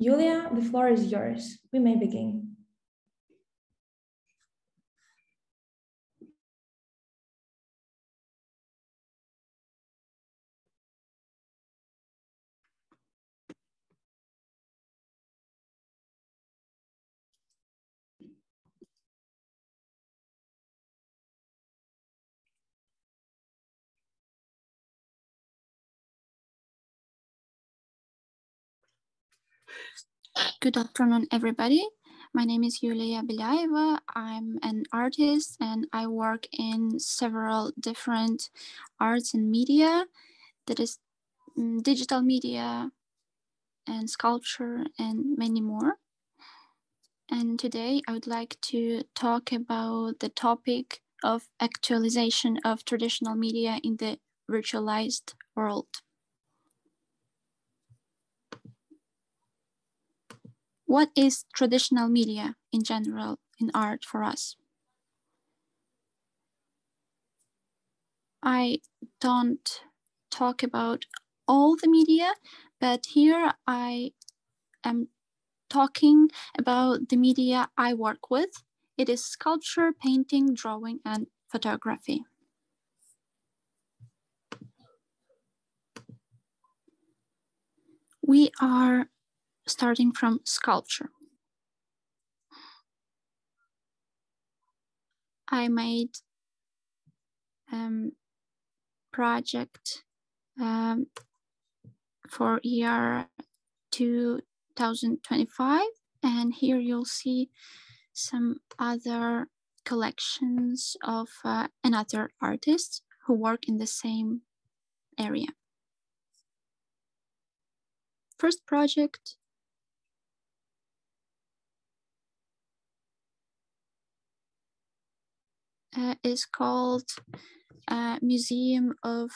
Julia, the floor is yours. We may begin. Good afternoon, everybody. My name is Julia Beliaeva. I'm an artist and I work in several different arts and media, that is digital media and sculpture and many more. And today I would like to talk about the topic of actualization of traditional media in the virtualized world. What is traditional media in general in art for us? I don't talk about all the media, but here I am talking about the media I work with. It is sculpture, painting, drawing, and photography. We are starting from sculpture. I made project for year 2025, and here you'll see some other collections of another artists who work in the same area. First project is called Museum of,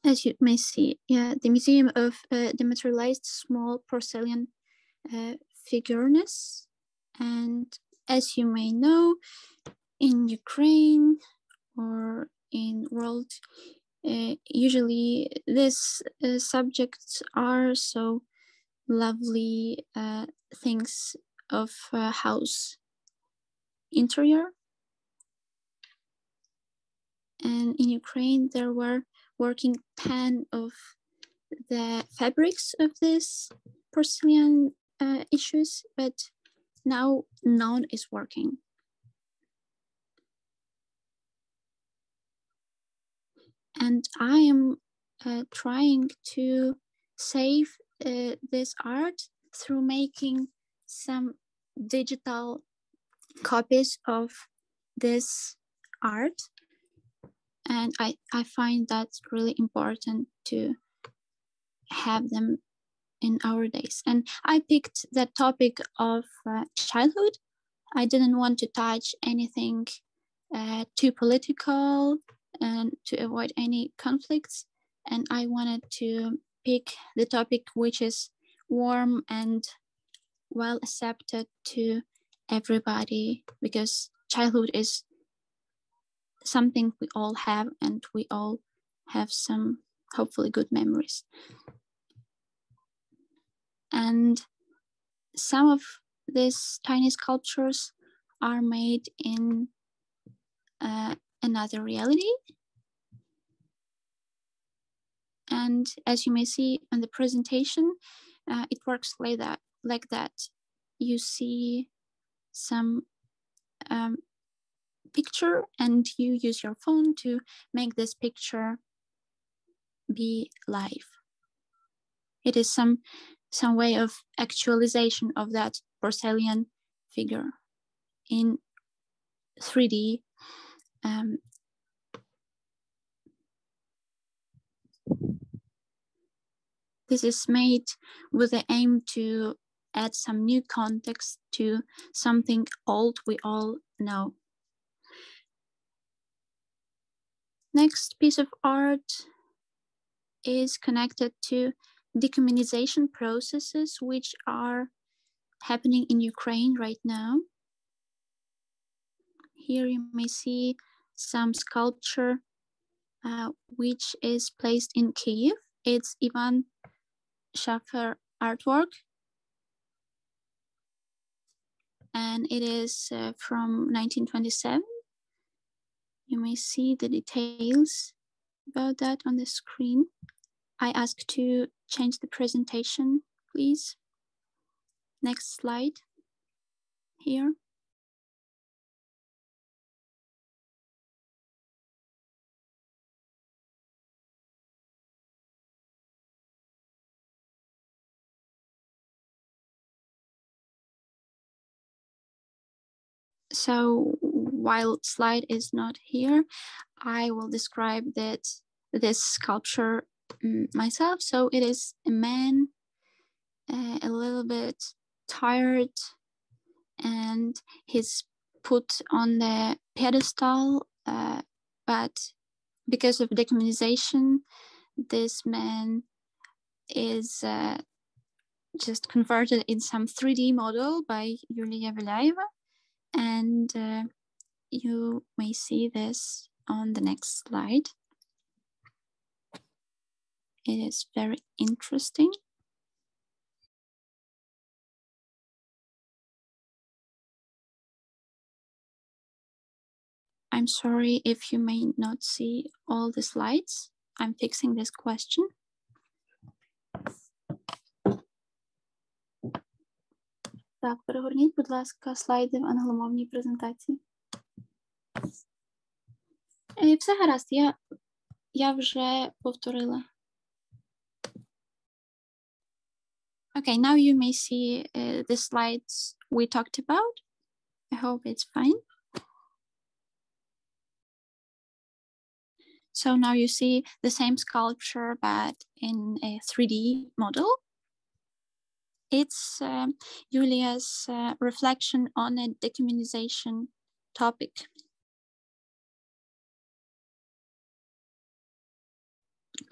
as you may see, the Museum of Dematerialized Small Porcelain Figurines. And as you may know, in Ukraine or in world, usually these subjects are so lovely things of house interior. And in Ukraine, there were working 10 of the fabrics of this porcelain issues, but now none is working. And I am trying to save this art through making some digital copies of this art. And I find that's really important to have them in our days. And I picked the topic of childhood. I didn't want to touch anything too political and to avoid any conflicts. And I wanted to pick the topic which is warm and well accepted to everybody, because childhood is something we all have, and we all have some hopefully good memories. And some of these tiny sculptures are made in another reality. And as you may see on the presentation, it works like that. You see some picture and you use your phone to make this picture be live. It is some way of actualization of that porcelain figure in 3D. This is made with the aim to add some new context to something old we all know. Next piece of art is connected to decommunization processes which are happening in Ukraine right now. Here you may see some sculpture which is placed in Kyiv It's Ivan Schaffer artwork, and it is from 1927. You may see the details about that on the screen. I ask to change the presentation, please. Next slide here. So while slide is not here, I will describe this sculpture myself. So it is a man, a little bit tired, and he's put on the pedestal, but because of decommunization, this man is just converted in some 3D model by Julia Beliaeva, and you may see this on the next slide. It is very interesting. I'm sorry if you may not see all the slides. I'm fixing this question. Так, перегорніть, будь ласка, слайди в англомовній презентації. Все гаразд, я вже повторила. Okay, now you may see the slides we talked about. I hope it's fine. So now you see the same sculpture, but in a 3D model. It's Julia's reflection on a decommunization topic.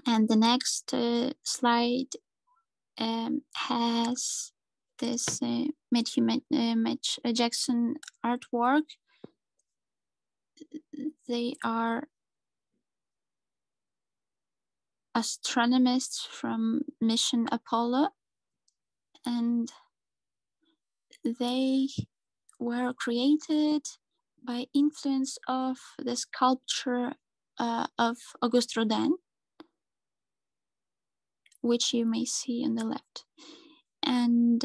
And the next slide has this Mitch Jackson artwork. They are astronomers from mission Apollo, and they were created by influence of the sculpture of Auguste Rodin, which you may see on the left. And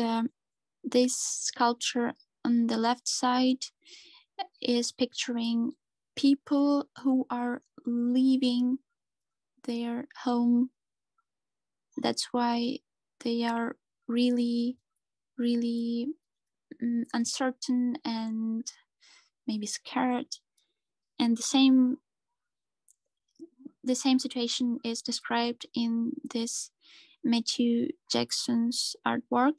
this sculpture on the left side is picturing people who are leaving their home. That's why they are really, really uncertain and maybe scared. And the same situation is described in this Matthew Jackson's artwork.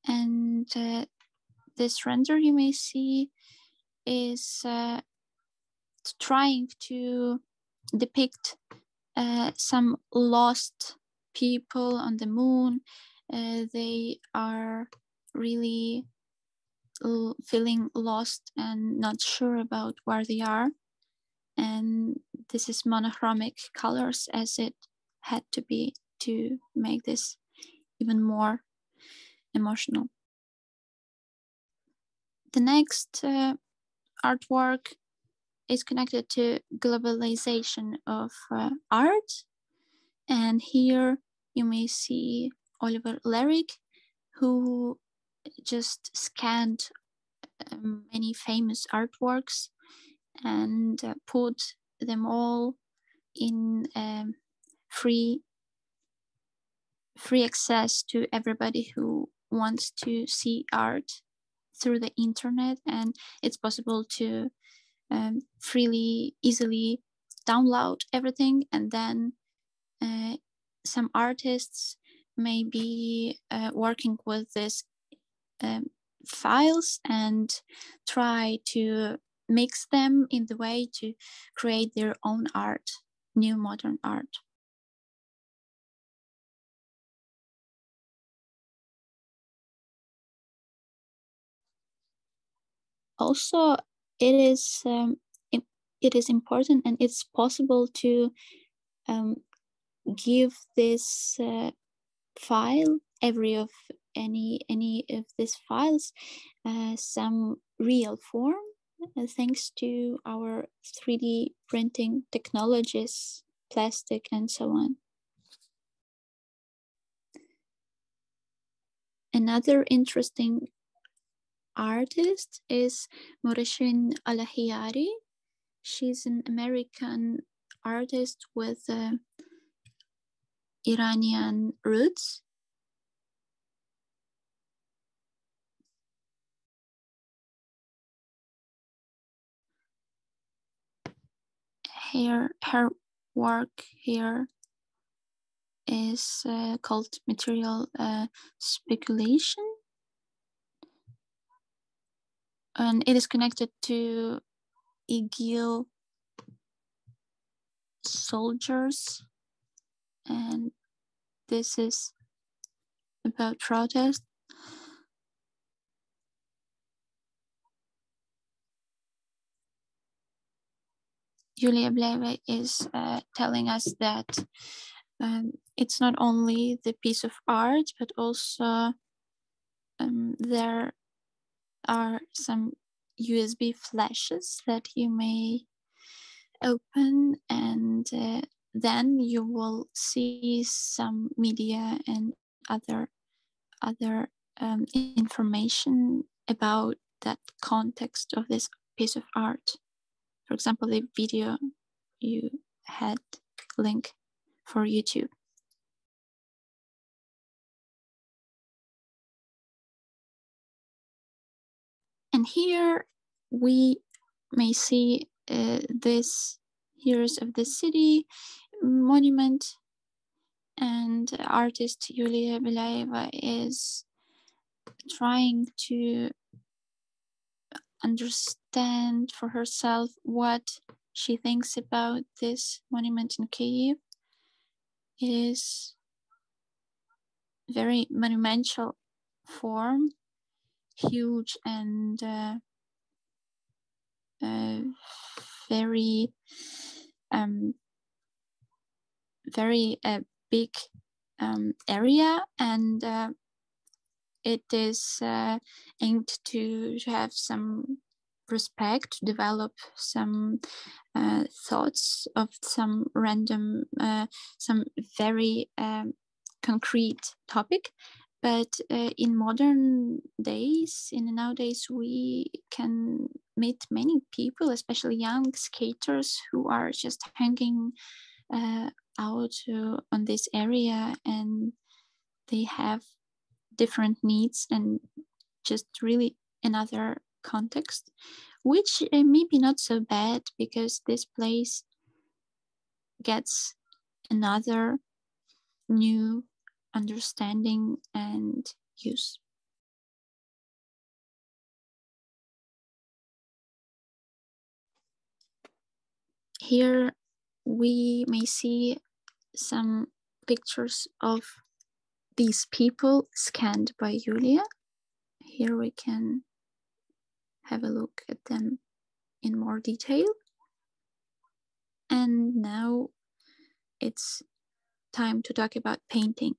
And this render you may see is trying to depict some lost people on the moon. They are really feeling lost and not sure about where they are. And this is monochromic colors, as it had to be to make this even more emotional. The next artwork is connected to globalization of art. And here you may see Oliver Lerick, who just scanned many famous artworks and put them all in free access to everybody who wants to see art through the internet. And it's possible to freely, easily download everything, and then some artists may be working with this files and try to mix them in the way to create their own art, new modern art. also, it is it is important, and it's possible to give this file, any of these files, some real form, thanks to our 3D printing technologies, plastic, and so on. Another interesting artist is Moreshin Alahiyari. She's an American artist with Iranian roots. Her work here is called material speculation, and it is connected to IGIL soldiers, and this is about protest. Julia Beliaeva is telling us that it's not only the piece of art, but also there are some USB flashes that you may open, and then you will see some media and other information about that context of this piece of art. For example, the video you had link for YouTube. And here we may see this Heroes of the City monument, and artist Julia Beliaeva is trying to understand for herself what she thinks about this monument in Kyiv. It is very monumental form, huge, and very very big area, and it is aimed to have some respect, to develop some thoughts of some random, some very concrete topic. But in modern days, in nowadays, we can meet many people, especially young skaters, who are just hanging out on this area, and they have different needs and just really another context, which may be not so bad, because this place gets another new understanding and use. Here we may see some pictures of these people scanned by Julia. Here we can have a look at them in more detail. And now it's time to talk about painting.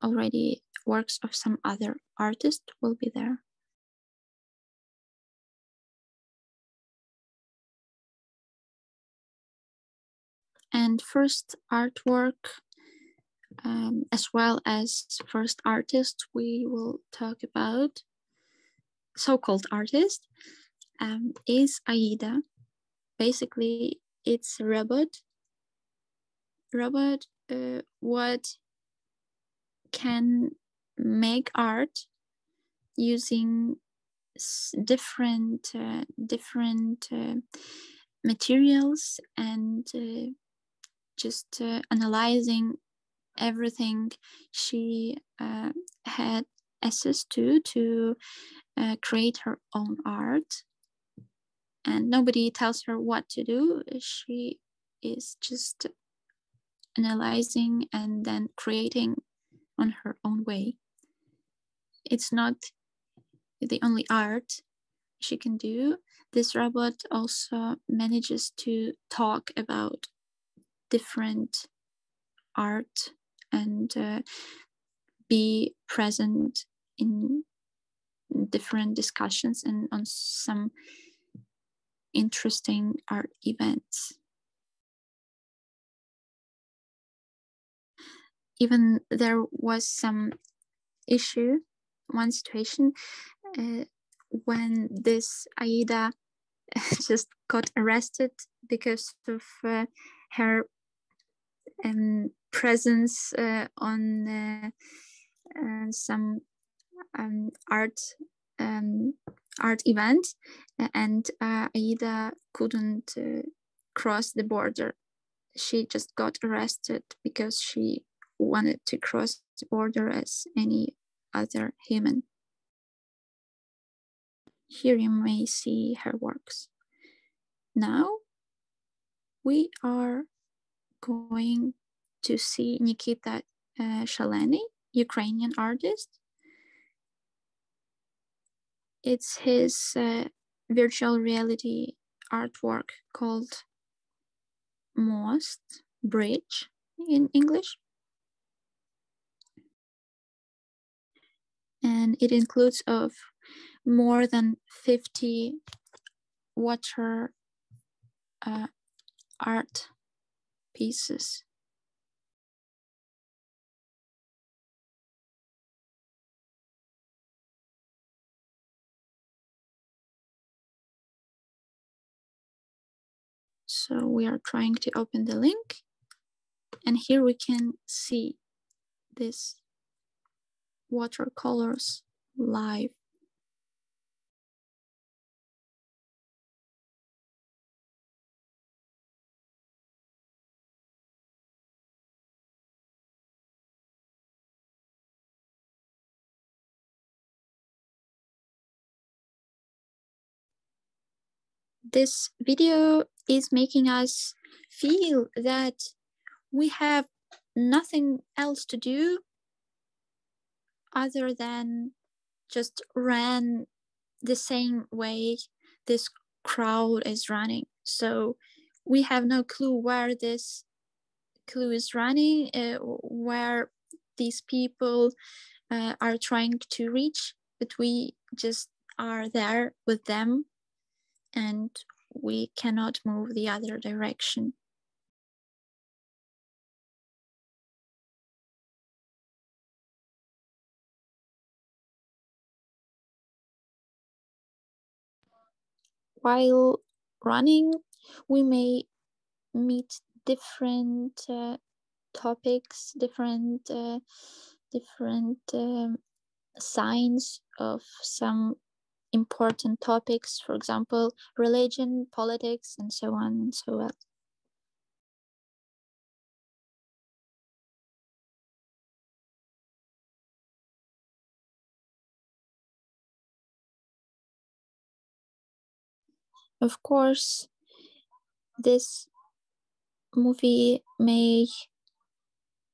Already works of some other artists will be there. And first artwork, as well as first artist, we will talk about so-called artist, is Aida. Basically, it's a robot. What can make art using different materials, and just analyzing everything she had access to create her own art. And nobody tells her what to do. She is just analyzing and then creating on her own way. It's not the only art she can do. This robot also manages to talk about different art and be present in different discussions and on some interesting art events. Even there was some issue, one situation, when this Aida just got arrested because of her presence on some art event, and Aida couldn't cross the border. She just got arrested because she wanted to cross the border as any other human. Here you may see her works. Now we are going to see Nikita Shaleny, Ukrainian artist. It's his virtual reality artwork called Most Bridge in English. And it includes of more than 50 water art pieces. So we are trying to open the link, and here we can see this watercolors live. This video is making us feel that we have nothing else to do other than just run the same way this crowd is running. So we have no clue where this clue is running, where these people are trying to reach, but we just are there with them and we cannot move the other direction. While running, we may meet different topics, different signs of some important topics, for example, religion, politics, and so on and so on. Of course, this movie may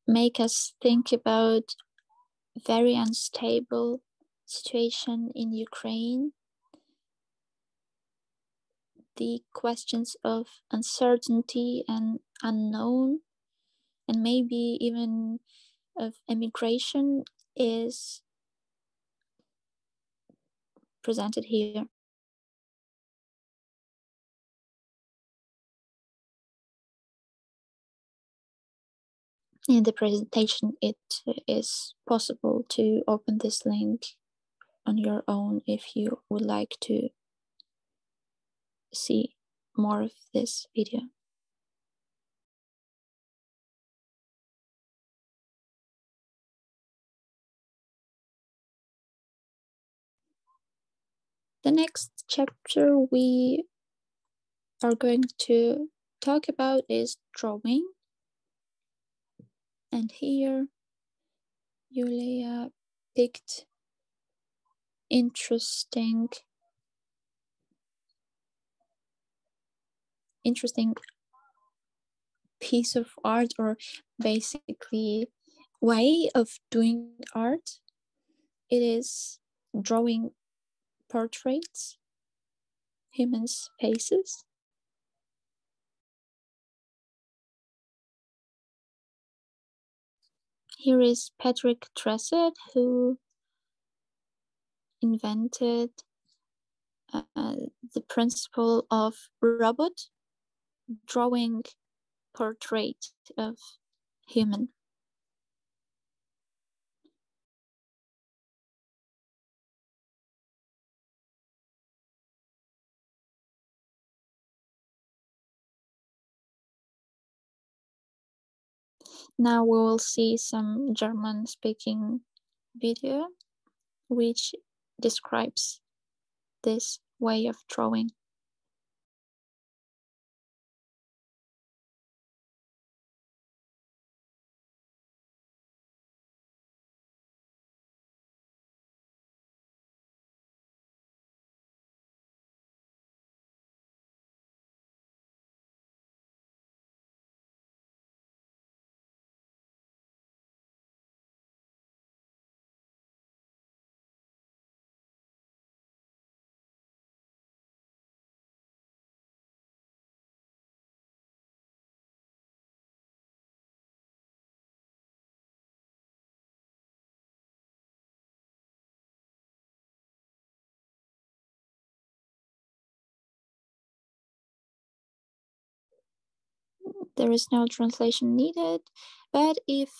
make us think about very unstable situation in Ukraine, the questions of uncertainty and unknown, and maybe even of immigration is presented here. In the presentation, it is possible to open this link on your own if you would like to see more of this video. The next chapter we are going to talk about is drawing. And here Julia picked interesting piece of art, or basically way of doing art. It is drawing portraits, humans' faces. Here is Patrick Tressett, who invented the principle of robot drawing portrait of human. Now we will see some German speaking video which describes this way of drawing. There is no translation needed, but if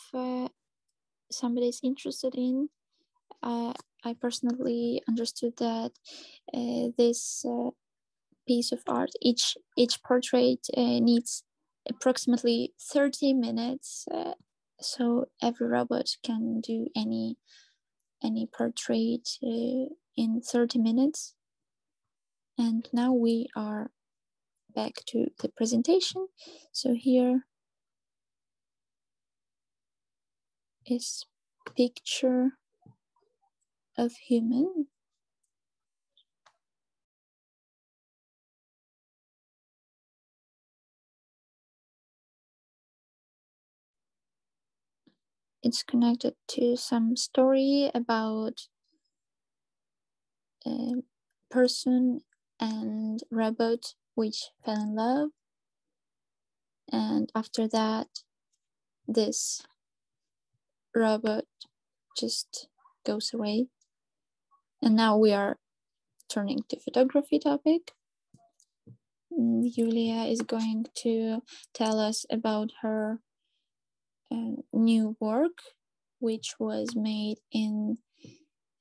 somebody is interested in, I personally understood that this piece of art, each portrait needs approximately 30 minutes, so every robot can do any portrait in 30 minutes. And now we are back to the presentation. So here is picture of human. It's connected to some story about a person and robot which fell in love, and after that this robot just goes away. And now we are turning to photography topic. Julia is going to tell us about her new work, which was made in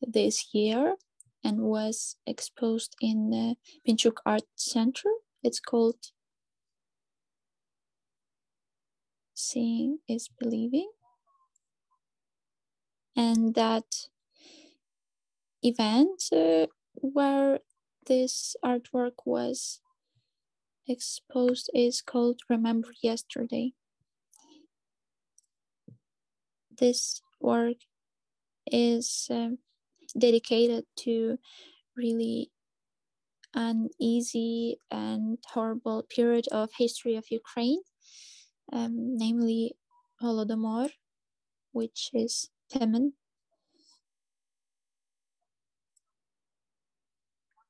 this year and was exposed in the Pinchuk Art Center. It's called Seeing is Believing. And that event where this artwork was exposed is called Remember Yesterday. This work is dedicated to really uneasy and horrible period of history of Ukraine, namely Holodomor, which is famine.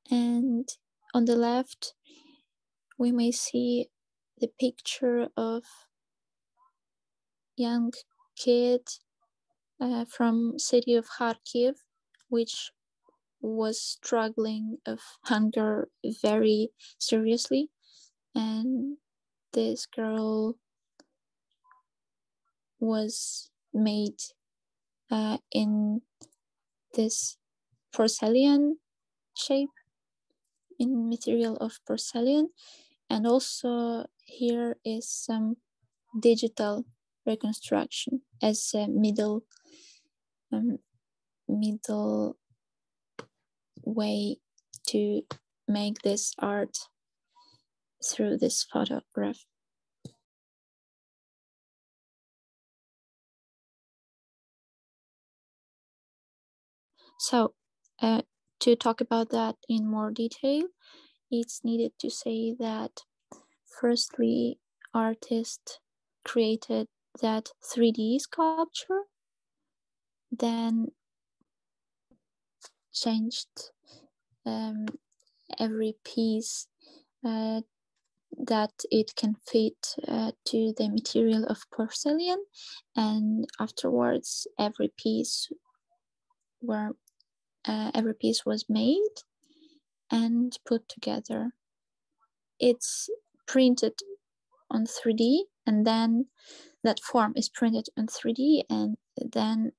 And on the left, we may see the picture of young kid from city of Kharkiv, which was struggling of hunger very seriously. And this girl was made in this porcelain shape, in material of porcelain. And also here is some digital reconstruction as a middle way to make this art through this photograph. So to talk about that in more detail, it's needed to say that firstly, artist created that 3D sculpture then changed every piece that it can fit to the material of porcelain, and afterwards every piece was made and put together. It's printed on 3D, and then that form is printed on 3D, and then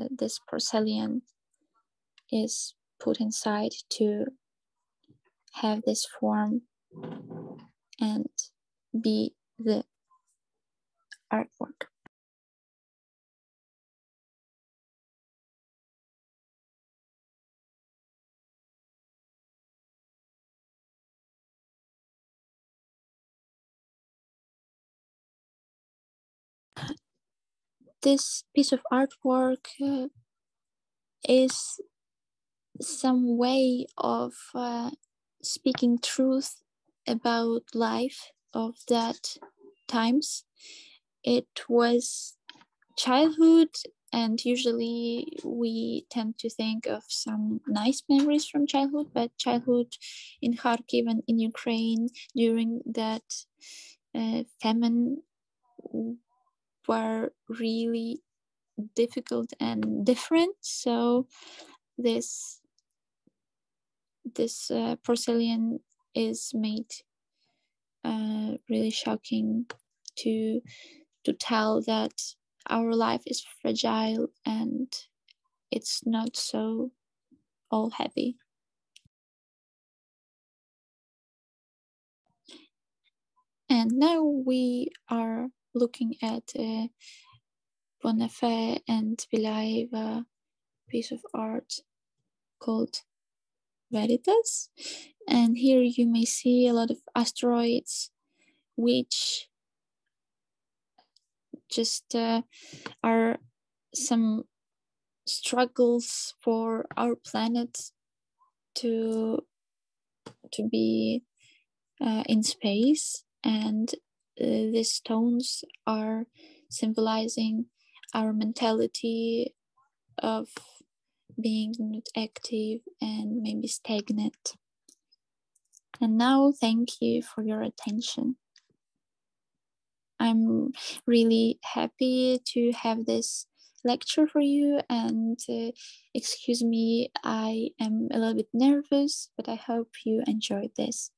this porcelain is put inside to have this form and be the artwork. This piece of artwork is some way of speaking truth about life of that times. It was childhood, and usually we tend to think of some nice memories from childhood, but childhood in Kharkiv and in Ukraine during that famine were really difficult and different. So this porcelain is made really shocking to tell that our life is fragile and it's not so all happy. And now we are looking at Bonafé and Beliaeva piece of art called Veritas. And here you may see a lot of asteroids, which just are some struggles for our planet to be in space, and these stones are symbolizing our mentality of being not active and maybe stagnant. And now, thank you for your attention. I'm really happy to have this lecture for you, and excuse me, I am a little bit nervous, but I hope you enjoyed this.